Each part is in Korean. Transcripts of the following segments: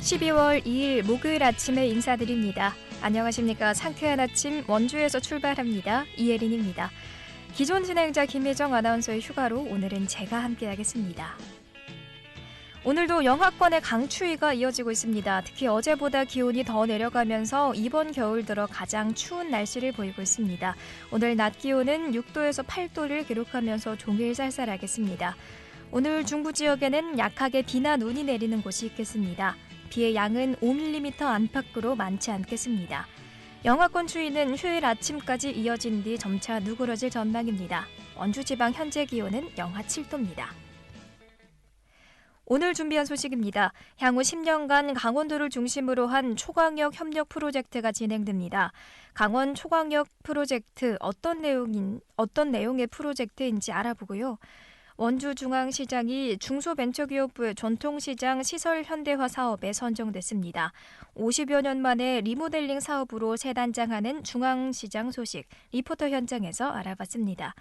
12월 2일 목요일 아침에 인사드립니다. 안녕하십니까. 상쾌한 아침 원주에서 출발합니다. 이혜린입니다. 기존 진행자 김혜정 아나운서의 휴가로 오늘은 제가 함께하겠습니다. 오늘도 영하권의 강추위가 이어지고 있습니다. 특히 어제보다 기온이 더 내려가면서 이번 겨울 들어 가장 추운 날씨를 보이고 있습니다. 오늘 낮 기온은 6도에서 8도를 기록하면서 종일 쌀쌀하겠습니다. 오늘 중부 지역에는 약하게 비나 눈이 내리는 곳이 있겠습니다. 비의 양은 5mm 안팎으로 많지 않겠습니다. 영하권 추위는 휴일 아침까지 이어진 뒤 점차 누그러질 전망입니다. 원주지방 현재 기온은 영하 7도입니다. 오늘 준비한 소식입니다. 향후 10년간 강원도를 중심으로 한 초광역 협력 프로젝트가 진행됩니다. 강원 초광역 프로젝트 어떤 내용의 프로젝트인지 알아보고요. 원주중앙시장이 중소벤처기업부의 전통시장 시설 현대화 사업에 선정됐습니다. 50여 년 만에 리모델링 사업으로 새 단장하는 중앙시장 소식, 리포터 현장에서 알아봤습니다.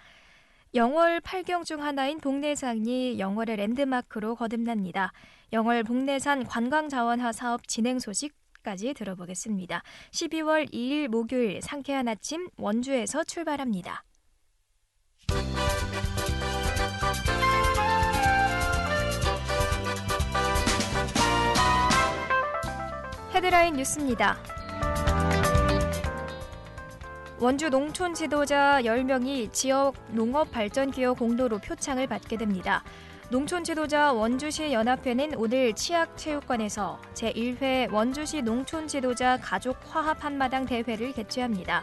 영월 8경 중 하나인 복내산이 영월의 랜드마크로 거듭납니다. 영월 복내산 관광자원화 사업 진행 소식까지 들어보겠습니다. 12월 2일 목요일 상쾌한 아침 원주에서 출발합니다. 헤드라인 뉴스입니다. 원주 농촌 지도자 10명이 지역 농업발전기업 공로로 표창을 받게 됩니다. 농촌 지도자 원주시 연합회는 오늘 치악체육관에서 제1회 원주시 농촌 지도자 가족 화합 한마당 대회를 개최합니다.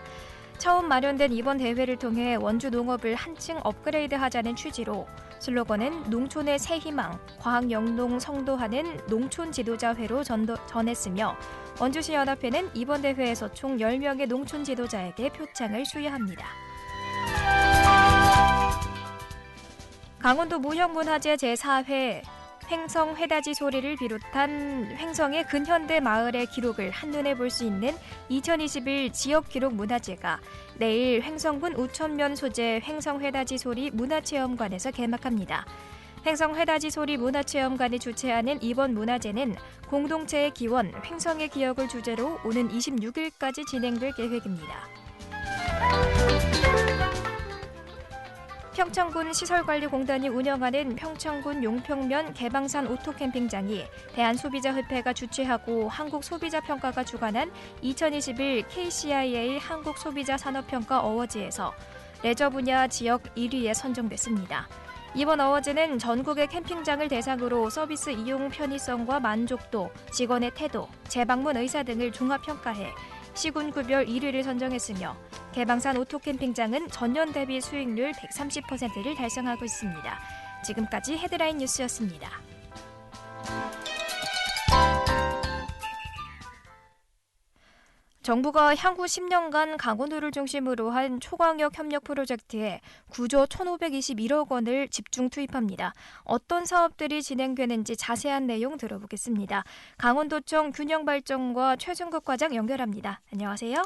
처음 마련된 이번 대회를 통해 원주 농업을 한층 업그레이드하자는 취지로 슬로건은 농촌의 새 희망, 과학영농 성도하는 농촌 지도자회로 전했으며 원주시 연합회는 이번 대회에서 총 10명의 농촌 지도자에게 표창을 수여합니다. 강원도 무형문화재 제4회 횡성 회다지 소리를 비롯한 횡성의 근현대 마을의 기록을 한눈에 볼 수 있는 2021 지역기록문화제가 내일 횡성군 우천면 소재 횡성회다지 소리 문화체험관에서 개막합니다. 횡성회다지 소리 문화체험관이 주최하는 이번 문화제는 공동체의 기원, 횡성의 기억을 주제로 오는 26일까지 진행될 계획입니다. 평창군 시설관리공단이 운영하는 평창군 용평면 개방산 오토캠핑장이 대한소비자협회가 주최하고 한국소비자평가가 주관한 2021 KCIA 한국소비자산업평가 어워즈에서 레저 분야 지역 1위에 선정됐습니다. 이번 어워즈는 전국의 캠핑장을 대상으로 서비스 이용 편의성과 만족도, 직원의 태도, 재방문 의사 등을 종합평가해 시군구별 1위를 선정했으며 개방산 오토캠핑장은 전년 대비 수익률 130%를 달성하고 있습니다. 지금까지 헤드라인 뉴스였습니다. 정부가 향후 10년간 강원도를 중심으로 한 초광역 협력 프로젝트에 9조 1,521억 원을 집중 투입합니다. 어떤 사업들이 진행되는지 자세한 내용 들어보겠습니다. 강원도청 균형발전과 최승국 과장 연결합니다. 안녕하세요.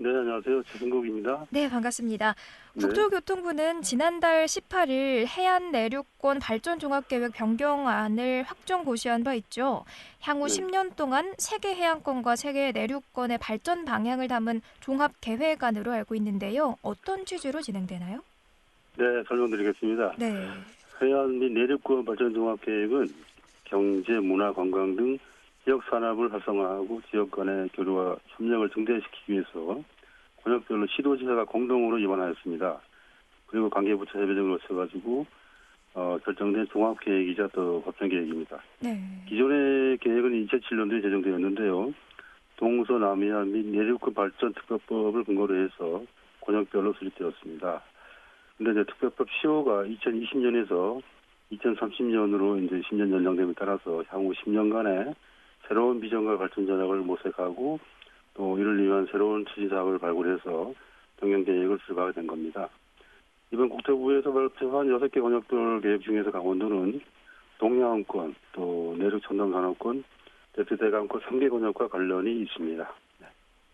네, 안녕하세요. 최승국입니다. 네, 반갑습니다. 국토교통부는 지난달 18일 해안내륙권 발전종합계획 변경안을 확정 고시한 바 있죠. 향후 10년 동안 세계 해안권과 세계 내륙권의 발전 방향을 담은 종합계획안으로 알고 있는데요. 어떤 취지로 진행되나요? 네, 설명드리겠습니다. 네. 해안 및 내륙권 발전종합계획은 경제, 문화, 관광 등 지역 산업을 활성화하고 지역 간의 교류와 협력을 증대시키기 위해서 권역별로 시도지사가 공동으로 입안하였습니다. 그리고 관계부처 협의 등을 거쳐가지고 결정된 종합계획이자 또 법정계획입니다. 네. 기존의 계획은 2007년도에 제정되었는데요. 동서남해안 및 내륙권 발전 특별법을 근거로 해서 권역별로 수립되었습니다. 그런데 이제 특별법 시효가 2020년에서 2030년으로 이제 10년 연장됨에 따라서 향후 10년간의 새로운 비전과 발전 전략을 모색하고 또 이를 위한 새로운 추진 사업을 발굴해서 변경 계획을 수립하게 된 겁니다. 이번 국토부에서 발표한 6개 권역별 계획 중에서 강원도는 동해안권, 또 내륙 첨단 산업권, 대표 대강권 3개 권역과 관련이 있습니다.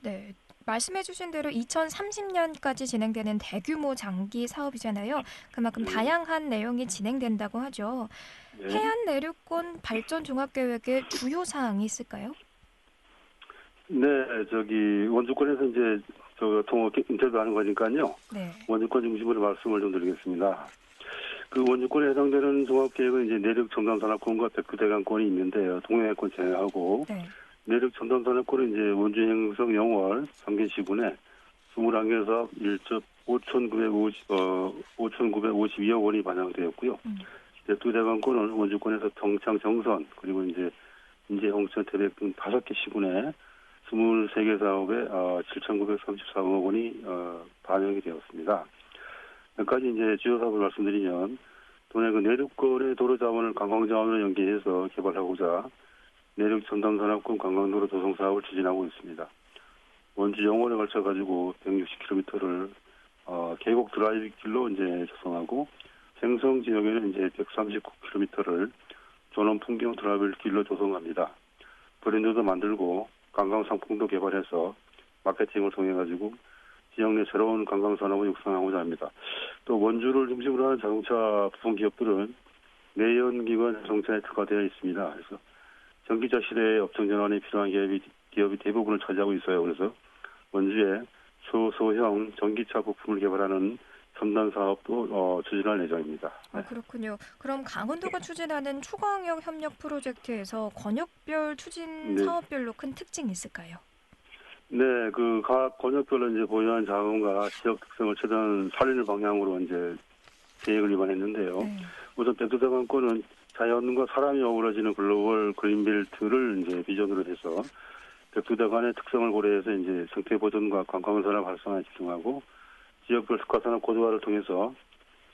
네. 말씀해주신 대로 2030년까지 진행되는 대규모 장기 사업이잖아요. 그만큼 네. 다양한 내용이 진행된다고 하죠. 네. 해안 내륙권 발전 종합계획의 주요 사항이 있을까요? 네, 원주권에서 이제 통합 인터뷰하는 거니까요. 네. 원주권 중심으로 말씀을 좀 드리겠습니다. 그 원주권에 해당되는 종합계획은 이제 내륙 첨단산업권과 백두대간권이 있는데요. 동해권 제외하고 네. 내륙 첨단산업권은 이제 원주 행성 영월 상계시군에 21개 사업 1조 5,952억 원이 반영되었고요. 백두대간권은 원주권에서 평창 정선 그리고 이제 인제 홍천 태백 등 5개 시군에 23개 사업에 7,934억 원이 반영이 되었습니다. 몇 가지 이제 주요 사업을 말씀드리면 도내 그 내륙권의 도로 자원을 관광 자원으로 연계해서 개발하고자 내륙 첨단산업권 관광도로 조성 사업을 추진하고 있습니다. 원주 영월에 걸쳐 가지고 160km를 계곡 드라이브 길로 이제 조성하고 생성 지역에는 이제 139km를 전원 풍경 드라이브 길로 조성합니다. 브랜드도 만들고 관광 상품도 개발해서 마케팅을 통해 가지고 지역 내 새로운 관광 산업을 육성하고자 합니다. 또 원주를 중심으로 하는 자동차 부품 기업들은 내연기관 자동차에 특화되어 있습니다. 그래서 전기차 시대의 업종 전환에 필요한 기업이 대부분을 차지하고 있어요. 그래서 원주에 소소형 전기차 부품을 개발하는 첨단 사업도 추진할 예정입니다. 그렇군요. 그럼 강원도가 추진하는 초광역 협력 프로젝트에서 권역별 추진 네. 사업별로 큰 특징이 있을까요? 네, 그 각 권역별로 이제 보유한 자원과 지역 특성을 최대한 살리는 방향으로 이제 계획을 입안했는데요. 네. 우선 백두대간권은 자연과 사람이 어우러지는 글로벌 그린벨트를 이제 비전으로 해서 백두대간의 특성을 고려해서 이제 생태 보존과 관광 산업 활성화에 집중하고 지역별 특화산업 고도화를 통해서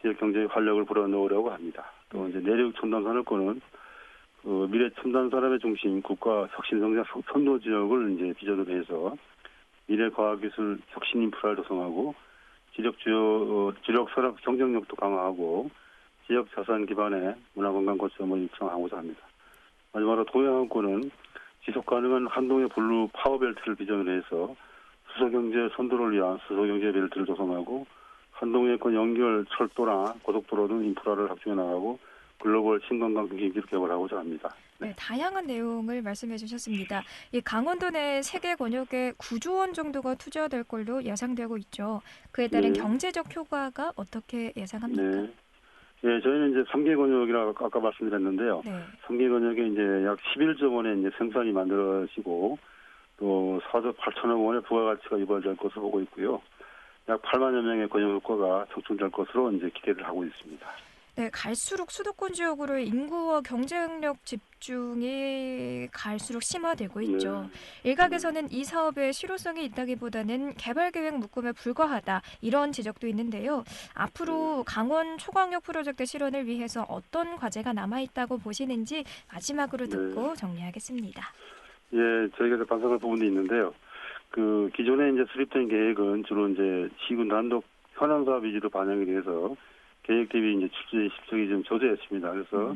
지역 경제의 활력을 불어넣으려고 합니다. 또 이제 내륙 첨단 산업권은 미래 첨단 산업의 중심 국가 혁신 성장 선도 지역을 이제 비전으로 해서 미래 과학기술 혁신 인프라를 조성하고 지역 산업 경쟁력도 강화하고 지역 자산 기반의 문화관광 거점을 육성하고자 합니다. 마지막으로 동해안권은 지속 가능한 한동의 블루 파워벨트를 비전으로 해서 수소경제 선도를 위한 수소경제 벨트를 조성하고 한동해권 연결 철도나 고속도로 등 인프라를 확충해 나가고 글로벌 신관광 경기를 개발하고자 합니다. 네, 다양한 내용을 말씀해 주셨습니다. 이 강원도 내 3개 권역에 9조 원 정도가 투자될 걸로 예상되고 있죠. 그에 따른 네. 경제적 효과가 어떻게 예상합니까? 네. 예, 저희는 이제 3개 권역이라 아까 말씀드렸는데요. 네. 3개 권역에 이제 약 11조 원의 이제 생산이 만들어지고 또 4조 8천억 원의 부가가치가 유발될 것으로 보고 있고요. 약 8만여 명의 권역 효과가 적중될 것으로 이제 기대를 하고 있습니다. 네, 갈수록 수도권 지역으로의 인구와 경쟁력 집중이 갈수록 심화되고 있죠. 일각에서는 이 사업에 실효성이 있다기보다는 개발 계획 묶음에 불과하다 이런 지적도 있는데요. 앞으로 강원 초광역 프로젝트 실현을 위해서 어떤 과제가 남아 있다고 보시는지 마지막으로 듣고 정리하겠습니다. 예, 저희가 반성할 부분도 있는데요. 그 기존에 이제 수립된 계획은 주로 이제 시군 단독 현안 사업 위주로 반영이 돼서 계획 대비 이제 출제 실적이 좀 저조했습니다. 그래서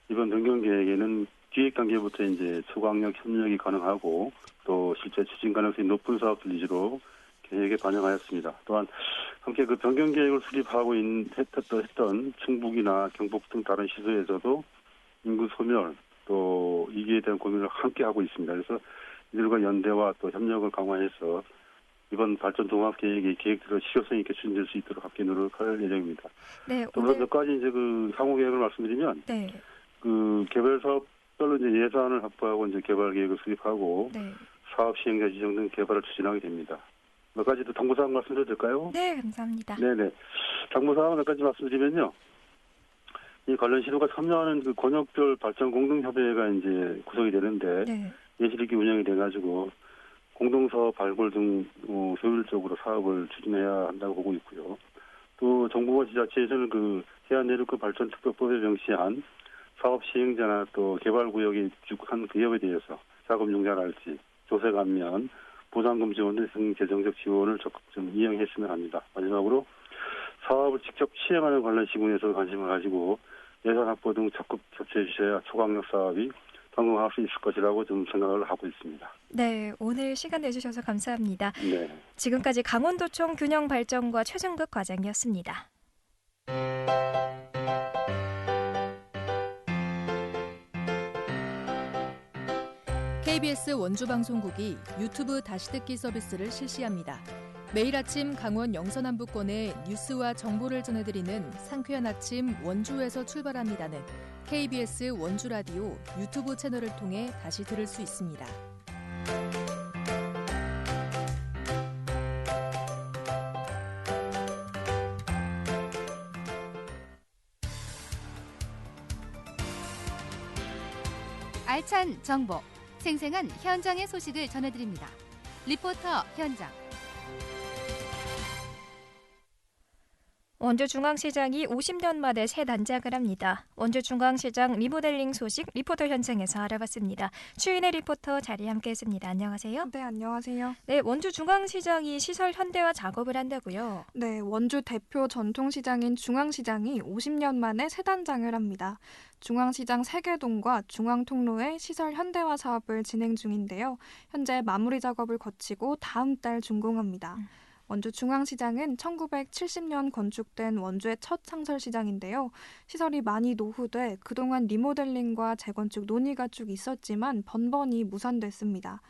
이번 변경 계획에는 기획 단계부터 이제 초광역 협력이 가능하고 또 실제 추진 가능성이 높은 사업들 위주로 계획에 반영하였습니다. 또한 함께 그 변경 계획을 수립하고 했던 충북이나 경북 등 다른 시도에서도 인구 소멸 또 이기에 대한 고민을 함께 하고 있습니다. 그래서 이들과 연대와 또 협력을 강화해서 이번 발전 종합 계획이 계획대로 실효성 있게 추진될 수 있도록 함께 노력할 예정입니다. 네, 오늘 몇 가지 이제 그 향후 계획을 말씀드리면, 네. 그 개별 사업별로 이제 예산을 확보하고 이제 개발 계획을 수립하고 네. 사업 시행자 지정 등 개발을 추진하게 됩니다. 몇 가지 또 당부 사항 말씀드려도 될까요? 네, 감사합니다. 네네. 당부 사항 몇 가지 말씀드리면요. 이 관련 시도가 참여하는 그 권역별 발전 공동협의회가 이제 구성이 되는데 네. 예시롭게 운영이 돼가지고 공동사업 발굴 등 효율적으로 사업을 추진해야 한다고 보고 있고요. 또 정부와 지자체에서는 그 해안내륙권 발전특별법에 명시한 사업 시행자나 또 개발구역에 입주한 기업에 대해서 자금 융자랄지 조세 감면, 보상금 지원 등 재정적 지원을 적극 좀 이용했으면 합니다. 마지막으로 사업을 직접 시행하는 관련 시군에서 관심을 가지고 예산 확보 등 적극 협조해 주셔야 초강력 사업이 성공할 수 있을 것이라고 좀 생각을 하고 있습니다. 네, 오늘 시간 내주셔서 감사합니다. 네. 지금까지 강원도청 균형발전과 최승극 과장이었습니다. KBS 원주방송국이 유튜브 다시 듣기 서비스를 실시합니다. 매일 아침 강원 영서남부권의 뉴스와 정보를 전해드리는 상쾌한 아침 원주에서 출발합니다는 KBS 원주라디오 유튜브 채널을 통해 다시 들을 수 있습니다. 알찬 정보, 생생한 현장의 소식을 전해드립니다. 리포터 현장. 원주중앙시장이 50년 만에 새 단장을 합니다. 원주중앙시장 리모델링 소식 리포터 현장에서 알아봤습니다. 추인의 리포터 자리에 함께했습니다. 안녕하세요. 네, 안녕하세요. 네, 원주중앙시장이 시설 현대화 작업을 한다고요. 네, 원주 대표 전통시장인 중앙시장이 50년 만에 새 단장을 합니다. 중앙시장 세개동과 중앙통로의 시설 현대화 사업을 진행 중인데요. 현재 마무리 작업을 거치고 다음 달 준공합니다. 원주 중앙시장은 1970년 건축된 원주의 첫 상설시장인데요. 시설이 많이 노후돼 그동안 리모델링과 재건축 논의가 쭉 있었지만 번번이 무산됐습니다.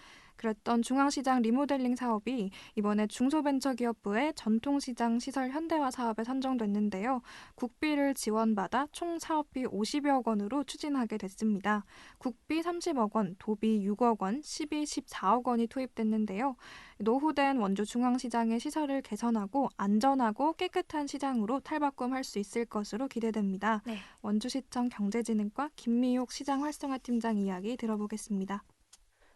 그랬던 중앙시장 리모델링 사업이 이번에 중소벤처기업부의 전통시장 시설 현대화 사업에 선정됐는데요. 국비를 지원받아 총 사업비 50여 원으로 추진하게 됐습니다. 국비 30억 원, 도비 6억 원, 시비 14억 원이 투입됐는데요. 노후된 원주 중앙시장의 시설을 개선하고 안전하고 깨끗한 시장으로 탈바꿈할 수 있을 것으로 기대됩니다. 네. 원주시청 경제진흥과 김미옥 시장 활성화팀장 이야기 들어보겠습니다.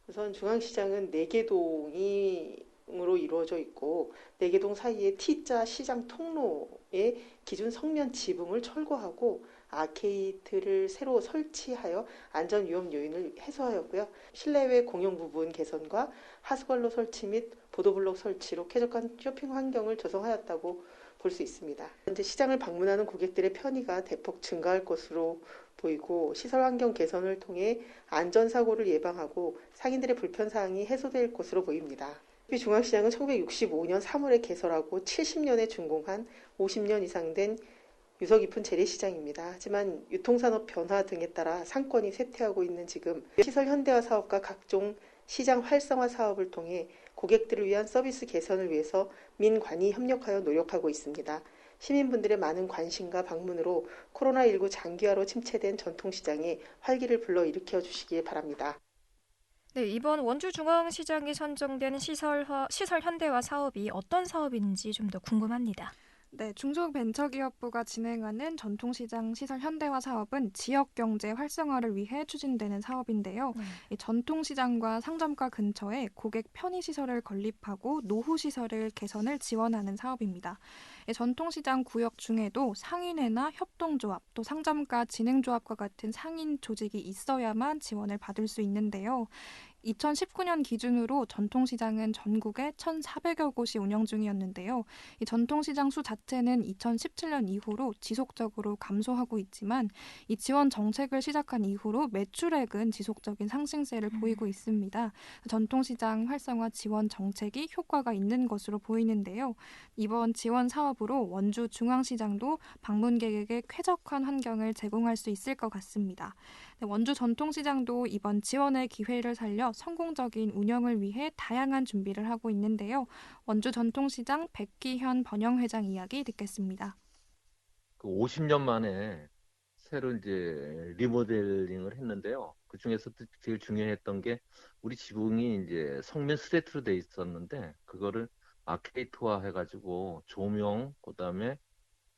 우선 중앙시장은 4개동으로 이루어져 있고 4개동 사이에 T자 시장 통로에 기존 성면 지붕을 철거하고 아케이드를 새로 설치하여 안전 위험 요인을 해소하였고요. 실내외 공용 부분 개선과 하수관로 설치 및 보도블록 설치로 쾌적한 쇼핑 환경을 조성하였다고 볼 수 있습니다. 현재 시장을 방문하는 고객들의 편의가 대폭 증가할 것으로 보이고 시설 환경 개선을 통해 안전사고를 예방하고 상인들의 불편사항이 해소될 것으로 보입니다. 중앙시장은 1965년 3월에 개설하고 70년에 준공한 50년 이상 된 유서 깊은 재래시장입니다. 하지만 유통산업 변화 등에 따라 상권이 쇠퇴하고 있는 지금 시설 현대화 사업과 각종 시장 활성화 사업을 통해 고객들을 위한 서비스 개선을 위해서 민관이 협력하여 노력하고 있습니다. 시민분들의 많은 관심과 방문으로 코로나19 장기화로 침체된 전통시장에 활기를 불러일으켜 주시기 바랍니다. 네, 이번 원주중앙시장이 선정된 시설 현대화 사업이 어떤 사업인지 좀 더 궁금합니다. 네, 중소벤처기업부가 진행하는 전통시장 시설 현대화 사업은 지역경제 활성화를 위해 추진되는 사업인데요. 이 전통시장과 상점가 근처에 고객 편의시설을 건립하고 노후시설을 개선을 지원하는 사업입니다. 전통시장 구역 중에도 상인회나 협동조합, 또 상점가 진흥조합과 같은 상인 조직이 있어야만 지원을 받을 수 있는데요. 2019년 기준으로 전통시장은 전국에 1,400여 곳이 운영 중이었는데요. 이 전통시장 수 자체는 2017년 이후로 지속적으로 감소하고 있지만 이 지원 정책을 시작한 이후로 매출액은 지속적인 상승세를 보이고 있습니다. 전통시장 활성화 지원 정책이 효과가 있는 것으로 보이는데요. 이번 지원 사업으로 원주 중앙시장도 방문객에게 쾌적한 환경을 제공할 수 있을 것 같습니다. 원주 전통시장도 이번 지원의 기회를 살려 성공적인 운영을 위해 다양한 준비를 하고 있는데요. 원주 전통시장 백기현 번영회장 이야기 듣겠습니다. 50년 만에 새로 이제 리모델링을 했는데요. 그 중에서도 제일 중요했던 게 우리 지붕이 이제 성면 스레트로 돼 있었는데 그거를 아케이트화 해가지고 조명, 그다음에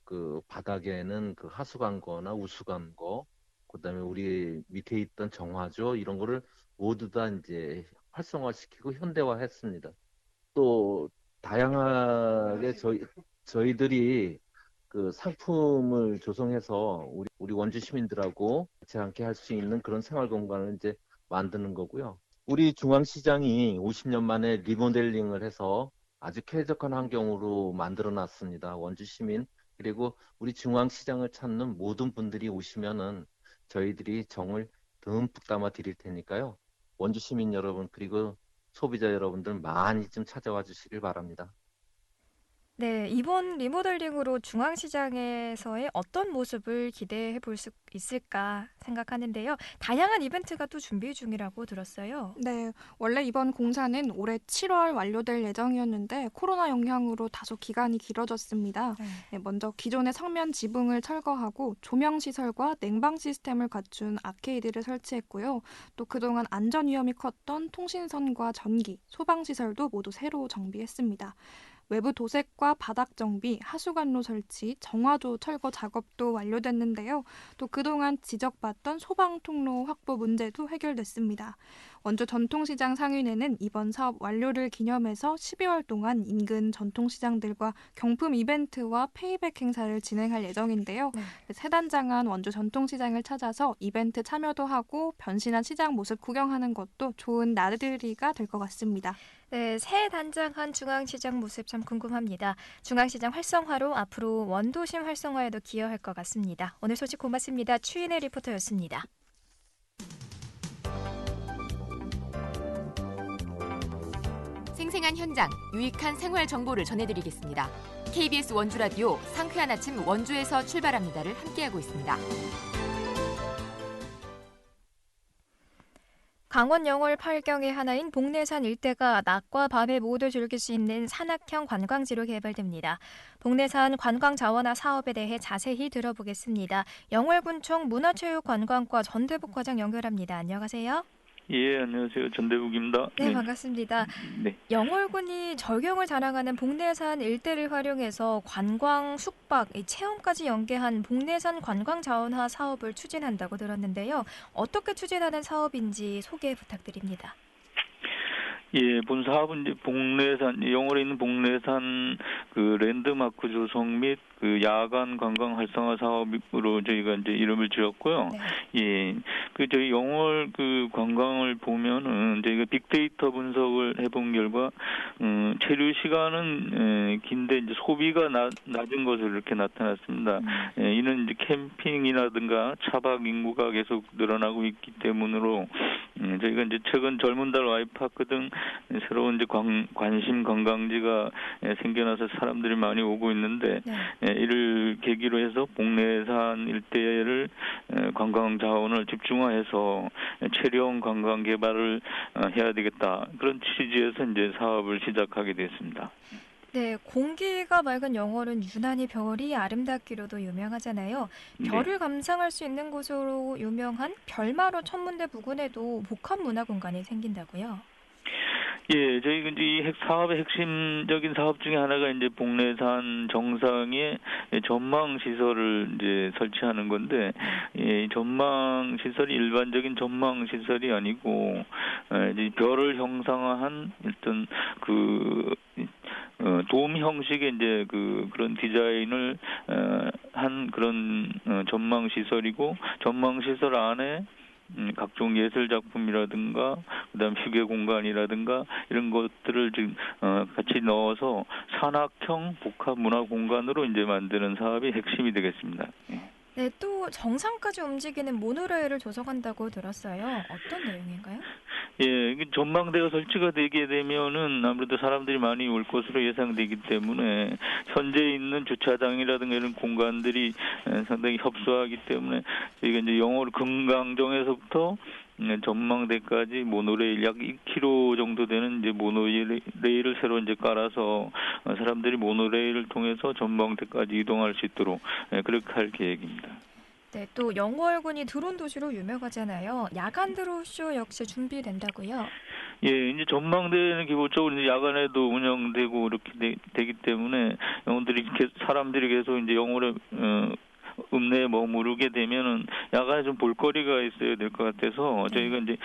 그 바닥에는 그 하수관거나 우수관거, 그다음에 우리 밑에 있던 정화조 이런 거를 모두 다 이제 활성화시키고 현대화했습니다. 또 다양하게 저희들이 그 상품을 조성해서 우리 원주 시민들하고 같이 함께 할 수 있는 그런 생활 공간을 이제 만드는 거고요. 우리 중앙시장이 50년 만에 리모델링을 해서 아주 쾌적한 환경으로 만들어 놨습니다. 원주 시민 그리고 우리 중앙시장을 찾는 모든 분들이 오시면은 저희들이 정을 듬뿍 담아 드릴 테니까요. 원주 시민 여러분 그리고 소비자 여러분들 많이 좀 찾아와 주시길 바랍니다. 네, 이번 리모델링으로 중앙시장에서의 어떤 모습을 기대해 볼 수 있을까 생각하는데요. 다양한 이벤트가 또 준비 중이라고 들었어요. 네, 원래 이번 공사는 올해 7월 완료될 예정이었는데 코로나 영향으로 다소 기간이 길어졌습니다. 네, 먼저 기존의 성면 지붕을 철거하고 조명 시설과 냉방 시스템을 갖춘 아케이드를 설치했고요. 또 그동안 안전 위험이 컸던 통신선과 전기, 소방 시설도 모두 새로 정비했습니다. 외부 도색과 바닥 정비, 하수관로 설치, 정화조 철거 작업도 완료됐는데요. 또 그동안 지적받던 소방 통로 확보 문제도 해결됐습니다. 원주 전통시장 상인회는 이번 사업 완료를 기념해서 12월 동안 인근 전통시장들과 경품 이벤트와 페이백 행사를 진행할 예정인데요. 새 단장한 원주 전통시장을 찾아서 이벤트 참여도 하고 변신한 시장 모습 구경하는 것도 좋은 나들이가 될 것 같습니다. 네, 새 단장한 중앙시장 모습 참 궁금합니다. 중앙시장 활성화로 앞으로 원도심 활성화에도 기여할 것 같습니다. 오늘 소식 고맙습니다. 추인의 리포터였습니다. 생생한 현장, 유익한 생활 정보를 전해드리겠습니다. KBS 원주 라디오 상쾌한 아침 원주에서 출발합니다를 함께하고 있습니다. 강원 영월 8경의 하나인 복내산 일대가 낮과 밤에 모두 즐길 수 있는 산악형 관광지로 개발됩니다. 복내산 관광자원화 사업에 대해 자세히 들어보겠습니다. 영월군청 문화체육관광과 전대북 과장 연결합니다. 안녕하세요. 예, 안녕하세요. 전대북입니다. 네, 반갑습니다. 네. 영월군이 절경을 자랑하는 복내산 일대를 활용해서 관광, 숙박, 체험까지 연계한 복내산 관광자원화 사업을 추진한다고 들었는데요. 어떻게 추진하는 사업인지 소개 부탁드립니다. 예, 본 사업은 이제 복내산, 영월에 있는 복내산 그 랜드마크 조성 및 그 야간 관광 활성화 사업으로 저희가 이제 이름을 지었고요. 네. 예, 그 저희 영월 그 관광을 보면은 저희가 빅데이터 분석을 해본 결과, 체류 시간은 긴데 이제 소비가 낮은 것으로 이렇게 나타났습니다. 이는 이제 캠핑이라든가 차박 인구가 계속 늘어나고 있기 때문으로 저희가 이제 최근 젊은 달 와이파크 등 새로운 이제 관심 관광지가 생겨나서 사람들이 많이 오고 있는데, 이를 계기로 해서 복내산 일대를 관광 자원을 집중화해서 체령 관광 개발을 해야 되겠다. 그런 취지에서 이제 사업을 시작하게 됐습니다. 네, 공기가 맑은 영월은 유난히 별이 아름답기로도 유명하잖아요. 별을 감상할 수 있는 곳으로 유명한 별마로 천문대 부근에도 복합 문화 공간이 생긴다고요. 예, 저희 이제 이 사업의 핵심적인 사업 중에 하나가 이제 복내산 정상에 전망 시설을 이제 설치하는 건데, 이 전망 시설이 일반적인 전망 시설이 아니고 이제 별을 형상화한 일단 돔 형식의 이제 그런 디자인을 한 그런 전망 시설이고, 전망 시설 안에 각종 예술 작품이라든가 그다음 휴게 공간이라든가 이런 것들을 지금 같이 넣어서 산악형 복합 문화 공간으로 이제 만드는 사업이 핵심이 되겠습니다. 네, 또 정상까지 움직이는 모노레일을 조성한다고 들었어요. 어떤 내용인가요? 예, 전망대가 설치가 되게 되면은 아무래도 사람들이 많이 올 것으로 예상되기 때문에 현재 있는 주차장이라든가 이런 공간들이 상당히 협소하기 때문에 저희가 이제 영월 금강정에서부터 전망대까지 모노레일 약 2km 정도 되는 이제 모노레일을 새로 이제 깔아서 사람들이 모노레일을 통해서 전망대까지 이동할 수 있도록 그렇게 할 계획입니다. 네, 또 영월군이 드론 도시로 유명하잖아요. 야간 드론쇼 역시 준비된다고요? 예, 이제 전망대는 기본적으로 이제 야간에도 운영되고 이렇게 되기 때문에 사람들이 계속 이제 영월에 읍내에 머무르게 되면은 야간에 좀 볼거리가 있어야 될 것 같아서 저희가 이제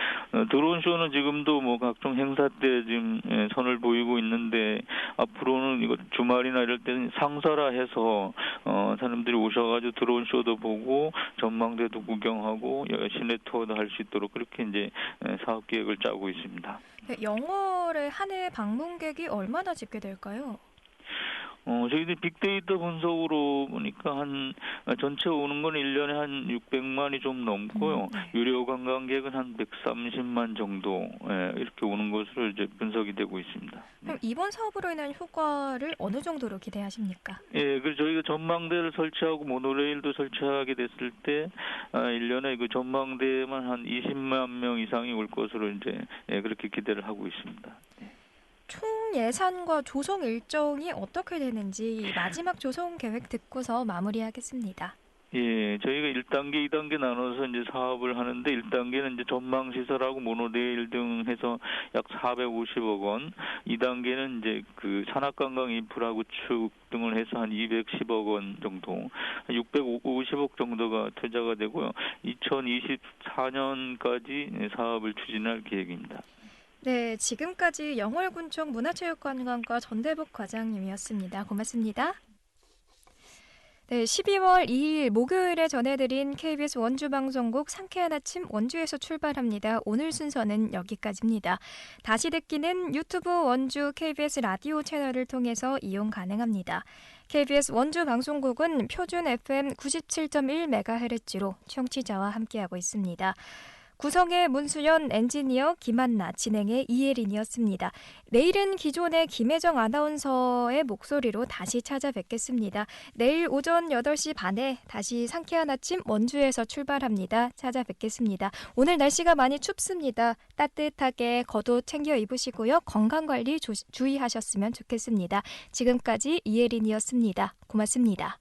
드론쇼는 지금도 뭐 각종 행사 때 지금 선을 보이고 있는데, 앞으로는 이거 주말이나 이럴 때는 상설화해서 사람들이 오셔가지고 드론쇼도 보고 전망대도 구경하고 시내 투어도 할 수 있도록 그렇게 이제 사업 계획을 짜고 있습니다. 네, 영월에 한 해 방문객이 얼마나 집계될까요? 저희들 빅데이터 분석으로 보니까 전체 오는 건 1년에 한 600만이 좀 넘고요. 유료 관광객은 한 130만 정도 이렇게 오는 것으로 이제 분석이 되고 있습니다. 그럼 이번 사업으로 인한 효과를 어느 정도로 기대하십니까? 예, 그래서 저희가 전망대를 설치하고 모노레일도 설치하게 됐을 때 1년에 그 전망대에만 한 20만 명 이상이 올 것으로 이제 그렇게 기대를 하고 있습니다. 총 예산과 조성 일정이 어떻게 되는지 마지막 조성 계획 듣고서 마무리하겠습니다. 예, 저희가 1단계, 2단계 나눠서 이제 사업을 하는데 1단계는 이제 전망 시설하고 모노레일 등 해서 약 450억 원, 2단계는 이제 그 산악관광 인프라 구축 등을 해서 한 210억 원 정도, 650억 정도가 투자가 되고요. 2024년까지 사업을 추진할 계획입니다. 네, 지금까지 영월군청 문화체육관광과 전대복 과장님이었습니다. 고맙습니다. 네, 12월 2일 목요일에 전해드린 KBS 원주방송국 상쾌한 아침 원주에서 출발합니다. 오늘 순서는 여기까지입니다. 다시 듣기는 유튜브 원주 KBS 라디오 채널을 통해서 이용 가능합니다. KBS 원주 방송국은 표준 FM 97.1MHz로 청취자와 함께하고 있습니다. 구성의 문수연, 엔지니어 김한나, 진행의 이예린이었습니다. 내일은 기존의 김혜정 아나운서의 목소리로 다시 찾아뵙겠습니다. 내일 오전 8시 반에 다시 상쾌한 아침 원주에서 출발합니다. 찾아뵙겠습니다. 오늘 날씨가 많이 춥습니다. 따뜻하게 겉옷 챙겨 입으시고요. 건강관리 주의하셨으면 좋겠습니다. 지금까지 이예린이었습니다. 고맙습니다.